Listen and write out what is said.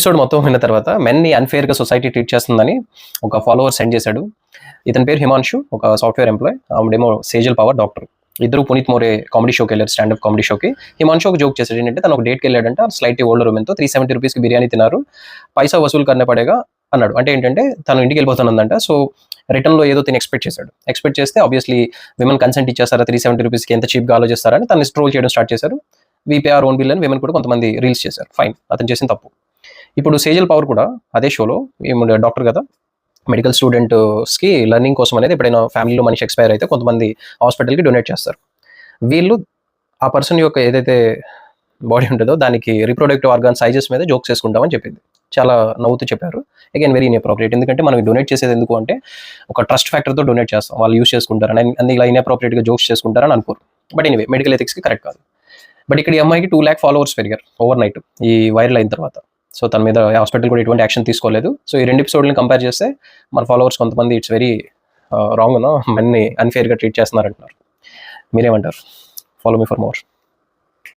Episode మొత్తం విన్న తర్వాత మెన్ని అన్ఫేర్గా సొసైటీ ట్రీట్ చేస్తుందని ఒక ఫాలోవర్ సెండ్ చేశాడు. ఇతని పేరు హిమాంశు, ఒక సాఫ్ట్వేర్ ఎంప్లాయ్. ఆవిడేమో సేజల్ పవర్ డాక్టర్. ఇద్దరు పునీత్ మోరే కామెడీ షోకి వెళ్ళారు, స్టాండప్ కామెడీ షోకి. హిమాంశు ఒక జోక్ చేశాడు ఏంటంటే, తను ఒక డేట్కి వెళ్ళాడంటే స్లైట్లీ ఓల్డర్ ఉమెన్తో 370 రూపీస్కి బిర్యానీ తిన్నారు, పైసా వసూలు కన్నా పడేగా అన్నాడు. అంటే ఏంటంటే తను ఇంటికి వెళ్ళిపోతానందంట. సో రిటర్న్లో ఏదో తిని ఎక్స్పెక్ట్ చేశాడు. ఎక్స్పెక్ట్ చేస్తే ఆబ్వియస్లీ విమెన్ కన్సెంట్ ఇచ్చేస్తారా 370 రూపీస్కి, ఎంత చీప్గా ఆలోచిస్తారని తను ట్రోల్ చేయడం స్టార్ట్ చేశారు. వీపీ ఆర్ ఓన్ బిల్ అని విమెన్ కూడా కొంతమంది రీల్స్ చేశారు. ఫైన్, అతను చేసిన తప్పు. ఇప్పుడు సేజల్ పవర్ కూడా అదే షోలో డాక్టర్ కదా, మెడికల్ స్టూడెంట్స్కి లెర్నింగ్ కోసం అనేది ఎప్పుడైనా ఫ్యామిలీలో మనిషి ఎక్స్పైర్ అయితే కొంతమంది హాస్పిటల్కి డొనేట్ చేస్తారు. వీళ్ళు ఆ పర్సన్ యొక్క ఏదైతే బాడీ ఉంటుందో దానికి రీప్రొడక్టివ్ ఆర్గాన్ సైజెస్ మీద జోక్స్ చేసుకుంటామని చెప్పింది. చాలా నవ్వుతూ చెప్పారు. Again very inappropriate. ఎందుకంటే మనం డొనేట్ చేసేది ఎందుకు అంటే ఒక ట్రస్ట్ ఫ్యాక్టర్తో డొనేట్ చేస్తాం, వాళ్ళు యూస్ చేసుకుంటారని. అన్ని ఇలా ఇన్అప్రోప్రియేట్గా జోక్స్ చేసుకుంటారని అనుకోరు. బట్ ఎనీవే, మెడికల్ ఎథిక్స్కి కరెక్ట్ కాదు. బట్ ఇక్కడ ఈ అమ్మాయికి 2 lakh ఫాలోవర్స్ పెరిగారు ఓవర్ నైట్ ఈ వైరల్ అయిన తర్వాత. సో తన మీద హాస్పిటల్ కూడా ఎటువంటి యాక్షన్ తీసుకోలేదు. సో ఈ 2 ఎపిసోడ్ని కంపేర్ చేస్తే మన ఫాలోవర్స్ కొంతమంది it's very wrong, Manni అన్ఫేర్గా treat చేస్తున్నారంటున్నారు. మీరేమంటారు? Follow me for more.